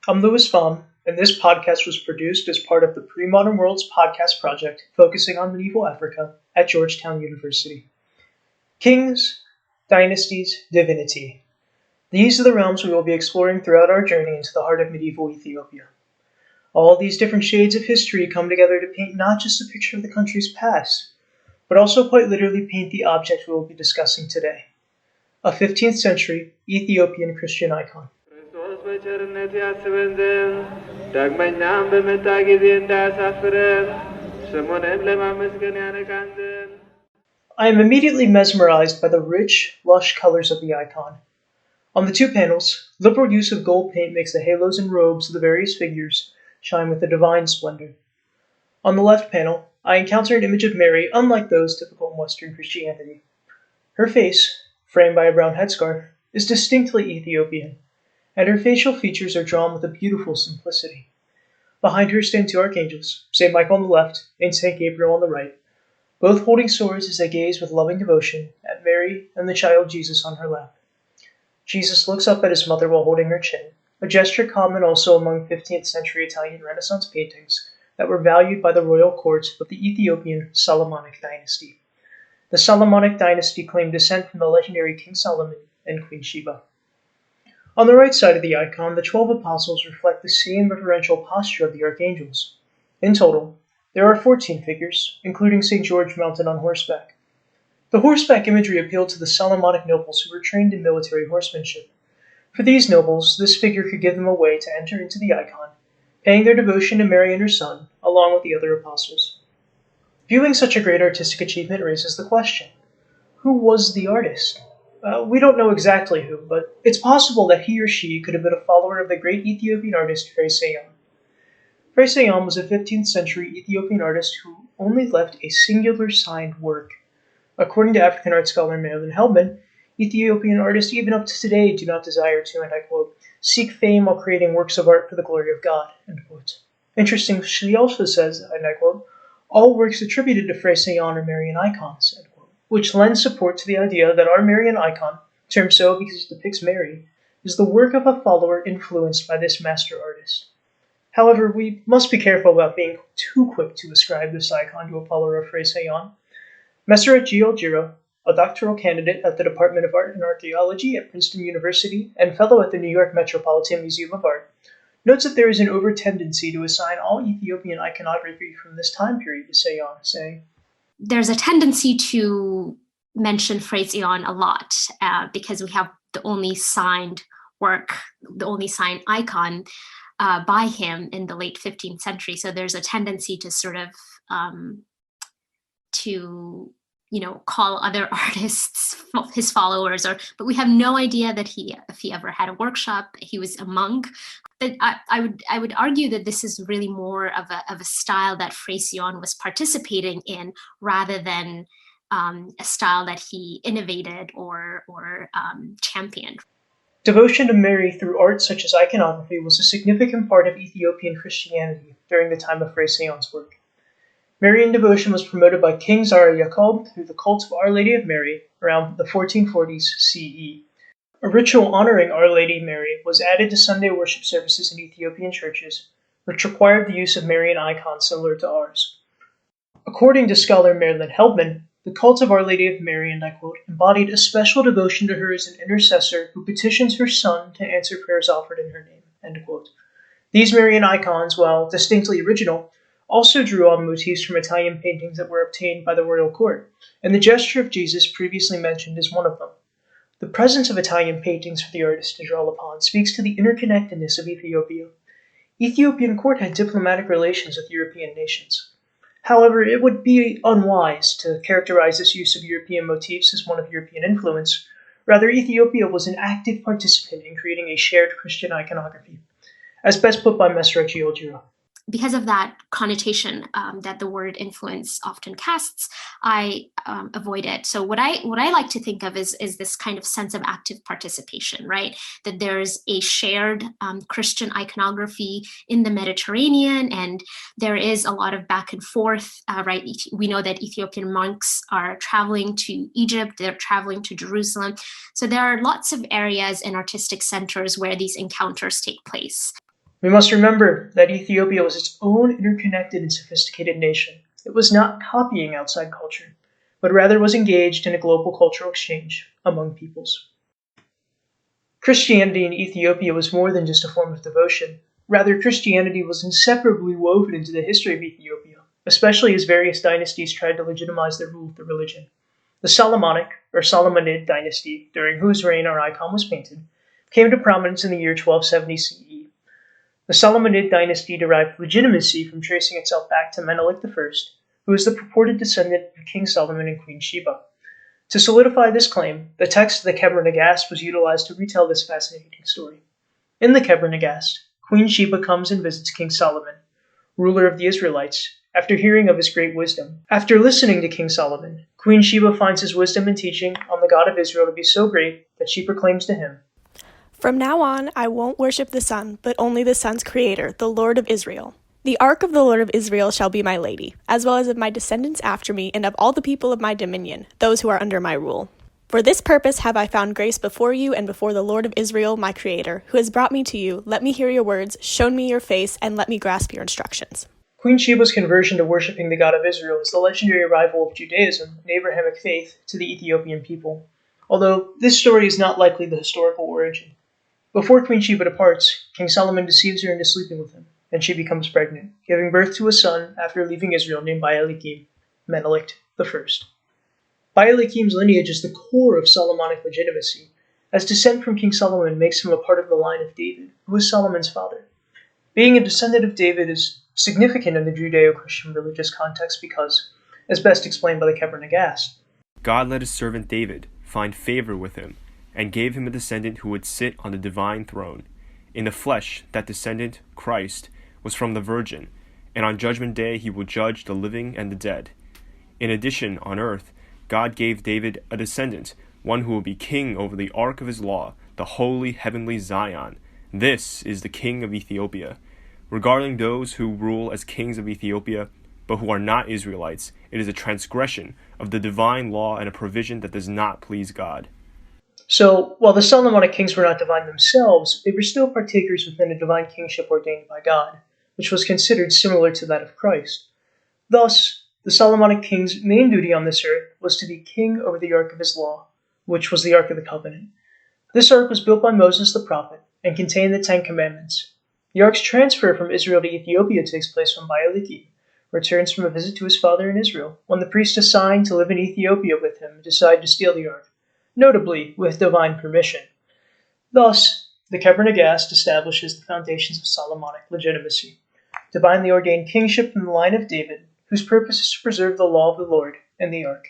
I'm Louie Pham, and this podcast was produced as part of the Premodern Worlds podcast project focusing on medieval Africa at Georgetown University. Kings, dynasties, divinity. These are the realms we will be exploring throughout our journey into the heart of medieval Ethiopia. All these different shades of history come together to paint not just a picture of the country's past, but also quite literally paint the object we will be discussing today, a 15th century Ethiopian Christian icon. I am immediately mesmerized by the rich, lush colors of the icon. On the two panels, liberal use of gold paint makes the halos and robes of the various figures shine with a divine splendor. On the left panel, I encounter an image of Mary unlike those typical in Western Christianity. Her face, framed by a brown headscarf, is distinctly Ethiopian, and her facial features are drawn with a beautiful simplicity. Behind her stand two archangels, St. Michael on the left and St. Gabriel on the right, both holding swords as they gaze with loving devotion at Mary and the child Jesus on her lap. Jesus looks up at his mother while holding her chin, a gesture common also among 15th century Italian Renaissance paintings that were valued by the royal court of the Ethiopian Solomonic dynasty. The Solomonic dynasty claimed descent from the legendary King Solomon and Queen Sheba. On the right side of the icon, the 12 apostles reflect the same reverential posture of the archangels. In total, there are 14 figures, including St. George mounted on horseback. The horseback imagery appealed to the Solomonic nobles who were trained in military horsemanship. For these nobles, this figure could give them a way to enter into the icon, paying their devotion to Mary and her son, along with the other apostles. Viewing such a great artistic achievement raises the question, who was the artist? We don't know exactly who, but it's possible that he or she could have been a follower of the great Ethiopian artist Pham. Pham was a 15th century Ethiopian artist who only left a singular signed work. According to African art scholar Marilyn Heldman, Ethiopian artists even up to today do not desire to, and I quote, seek fame while creating works of art for the glory of God, end quote. Interesting, she also says, and I quote, all works attributed to Pham are Marian icons, end quote, which lends support to the idea that our Marian icon, termed so because it depicts Mary, is the work of a follower influenced by this master artist. However, we must be careful about being too quick to ascribe this icon to a follower of Pham. Meseret G.L. Giro, a doctoral candidate at the Department of Art and Archaeology at Princeton University and fellow at the New York Metropolitan Museum of Art, notes that there is an over-tendency to assign all Ethiopian iconography from this time period to Pham, saying, there's a tendency to mention Pham a lot because we have the only signed work, the only signed icon by him in the late 15th century. So there's a tendency to sort of call other artists his followers, but we have no idea that if he ever had a workshop, he was a monk. But I would argue that this is really more of a style that Pham was participating in rather than a style that he innovated or championed. Devotion to Mary through art such as iconography was a significant part of Ethiopian Christianity during the time of Pham's work. Marian devotion was promoted by King Zara Yacob through the cult of Our Lady of Mary around the 1440s CE. A ritual honoring Our Lady Mary was added to Sunday worship services in Ethiopian churches, which required the use of Marian icons similar to ours. According to scholar Marilyn Heldman, the cult of Our Lady of Mary, and I quote, embodied a special devotion to her as an intercessor who petitions her son to answer prayers offered in her name, end quote. These Marian icons, while distinctly original, also drew on motifs from Italian paintings that were obtained by the royal court, and the gesture of Jesus previously mentioned is one of them. The presence of Italian paintings for the artist to draw upon speaks to the interconnectedness of Ethiopia. Ethiopian court had diplomatic relations with European nations. However, it would be unwise to characterize this use of European motifs as one of European influence. Rather, Ethiopia was an active participant in creating a shared Christian iconography, as best put by Meseret G.L. Giro. Because of that connotation that the word influence often casts, I avoid it. So what I like to think of is this kind of sense of active participation, right? That there's a shared Christian iconography in the Mediterranean, and there is a lot of back and forth, right? We know that Ethiopian monks are traveling to Egypt, they're traveling to Jerusalem. So there are lots of areas and artistic centers where these encounters take place. We must remember that Ethiopia was its own interconnected and sophisticated nation. It was not copying outside culture, but rather was engaged in a global cultural exchange among peoples. Christianity in Ethiopia was more than just a form of devotion. Rather, Christianity was inseparably woven into the history of Ethiopia, especially as various dynasties tried to legitimize their rule of the religion. The Solomonic, or Solomonid dynasty, during whose reign our icon was painted, came to prominence in the year 1270 CE. The Solomonid dynasty derived legitimacy from tracing itself back to Menelik I, who is the purported descendant of King Solomon and Queen Sheba. To solidify this claim, the text of the Keber Nagast was utilized to retell this fascinating story. In the Keber Nagast, Queen Sheba comes and visits King Solomon, ruler of the Israelites, after hearing of his great wisdom. After listening to King Solomon, Queen Sheba finds his wisdom and teaching on the God of Israel to be so great that she proclaims to him, "From now on, I won't worship the sun, but only the sun's creator, the Lord of Israel. The ark of the Lord of Israel shall be my lady, as well as of my descendants after me, and of all the people of my dominion, those who are under my rule. For this purpose have I found grace before you and before the Lord of Israel, my creator, who has brought me to you. Let me hear your words, shown me your face, and let me grasp your instructions." Queen Sheba's conversion to worshiping the God of Israel is the legendary arrival of Judaism, an Abrahamic faith, to the Ethiopian people, although this story is not likely the historical origin. Before Queen Sheba departs, King Solomon deceives her into sleeping with him, and she becomes pregnant, giving birth to a son after leaving Israel named Baalikim, Menelik I. Baalikim's lineage is the core of Solomonic legitimacy, as descent from King Solomon makes him a part of the line of David, who is Solomon's father. Being a descendant of David is significant in the Judeo-Christian religious context because, as best explained by the Keber Nagast, God let his servant David find favor with him, and gave him a descendant who would sit on the divine throne. In the flesh, that descendant, Christ, was from the Virgin, and on Judgment Day he will judge the living and the dead. In addition, on earth, God gave David a descendant, one who will be king over the ark of his law, the holy heavenly Zion. This is the king of Ethiopia. Regarding those who rule as kings of Ethiopia, but who are not Israelites, it is a transgression of the divine law and a provision that does not please God. So, while the Solomonic kings were not divine themselves, they were still partakers within a divine kingship ordained by God, which was considered similar to that of Christ. Thus, the Solomonic king's main duty on this earth was to be king over the ark of his law, which was the Ark of the Covenant. This ark was built by Moses the prophet and contained the Ten Commandments. The ark's transfer from Israel to Ethiopia takes place when Baalikim returns from a visit to his father in Israel, when the priest assigned to live in Ethiopia with him decided to steal the ark, notably with divine permission. Thus, the Keber Nagast establishes the foundations of Solomonic legitimacy, divinely ordained kingship from the line of David, whose purpose is to preserve the law of the Lord and the ark.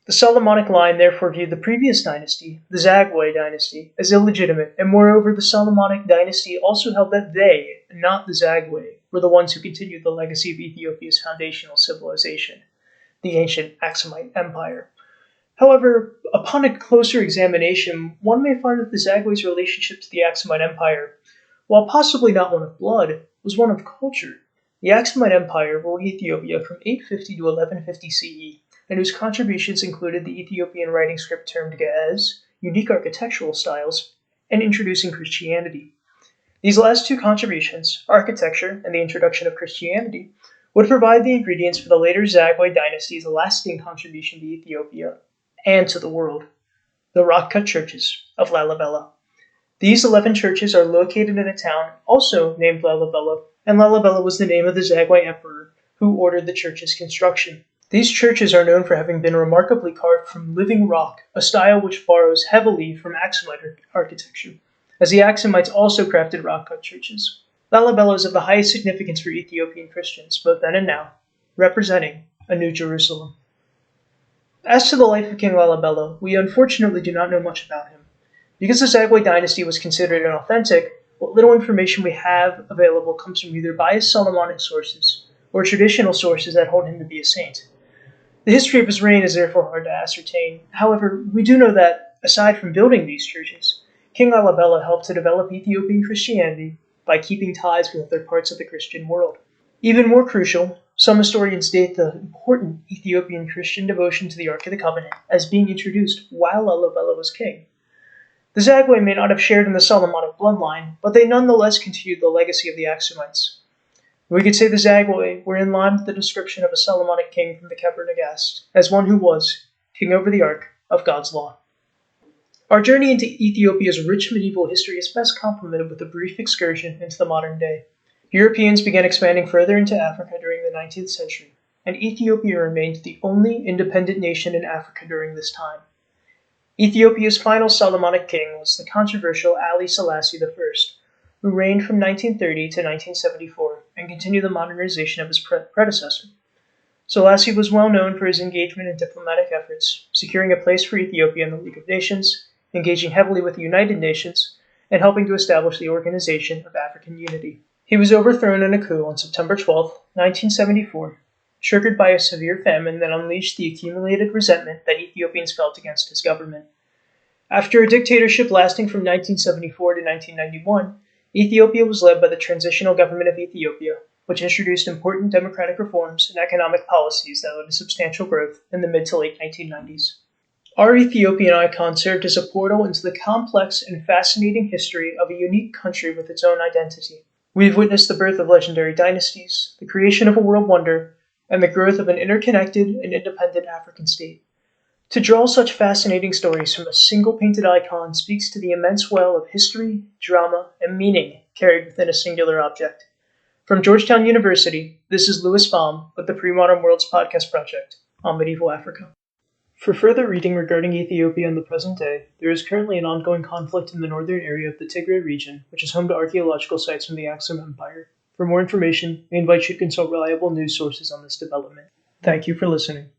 The Solomonic line therefore viewed the previous dynasty, the Zagwe dynasty, as illegitimate, and moreover the Solomonic dynasty also held that they, not the Zagwe, were the ones who continued the legacy of Ethiopia's foundational civilization, the ancient Aksumite Empire. However, upon a closer examination, one may find that the Zagwe's relationship to the Aksumite Empire, while possibly not one of blood, was one of culture. The Aksumite Empire ruled Ethiopia from 850 to 1150 CE, and whose contributions included the Ethiopian writing script termed Ge'ez, unique architectural styles, and introducing Christianity. These last two contributions, architecture and the introduction of Christianity, would provide the ingredients for the later Zagwe dynasty's lasting contribution to Ethiopia and to the world, the rock-cut churches of Lalibela. These 11 churches are located in a town also named Lalibela, and Lalibela was the name of the Zagwe emperor who ordered the church's construction. These churches are known for having been remarkably carved from living rock, a style which borrows heavily from Aksumite architecture, as the Aksumites also crafted rock-cut churches. Lalibela is of the highest significance for Ethiopian Christians, both then and now, representing a New Jerusalem. As to the life of King Lalibela, we unfortunately do not know much about him. Because the Zagwe dynasty was considered inauthentic, what little information we have available comes from either biased Solomonic sources or traditional sources that hold him to be a saint. The history of his reign is therefore hard to ascertain. However, we do know that, aside from building these churches, King Lalibela helped to develop Ethiopian Christianity by keeping ties with other parts of the Christian world. Even more crucial, some historians date the important Ethiopian Christian devotion to the Ark of the Covenant as being introduced while Lalibela was king. The Zagwe may not have shared in the Solomonic bloodline, but they nonetheless continued the legacy of the Axumites. We could say the Zagwe were in line with the description of a Solomonic king from the Kebra Nagast, as one who was king over the Ark of God's law. Our journey into Ethiopia's rich medieval history is best complemented with a brief excursion into the modern day. Europeans began expanding further into Africa during the 19th century, and Ethiopia remained the only independent nation in Africa during this time. Ethiopia's final Solomonic king was the controversial Haile Selassie I, who reigned from 1930 to 1974 and continued the modernization of his predecessor. Selassie was well known for his engagement in diplomatic efforts, securing a place for Ethiopia in the League of Nations, engaging heavily with the United Nations, and helping to establish the Organization of African Unity. He was overthrown in a coup on September 12, 1974, triggered by a severe famine that unleashed the accumulated resentment that Ethiopians felt against his government. After a dictatorship lasting from 1974 to 1991, Ethiopia was led by the Transitional Government of Ethiopia, which introduced important democratic reforms and economic policies that led to substantial growth in the mid to late 1990s. Our Ethiopian icon served as a portal into the complex and fascinating history of a unique country with its own identity. We have witnessed the birth of legendary dynasties, the creation of a world wonder, and the growth of an interconnected and independent African state. To draw such fascinating stories from a single painted icon speaks to the immense well of history, drama, and meaning carried within a singular object. From Georgetown University, this is Louie Pham with the Premodern Worlds Podcast Project on medieval Africa. For further reading regarding Ethiopia in the present day, there is currently an ongoing conflict in the northern area of the Tigray region, which is home to archaeological sites from the Axum Empire. For more information, we invite you to consult reliable news sources on this development. Thank you for listening.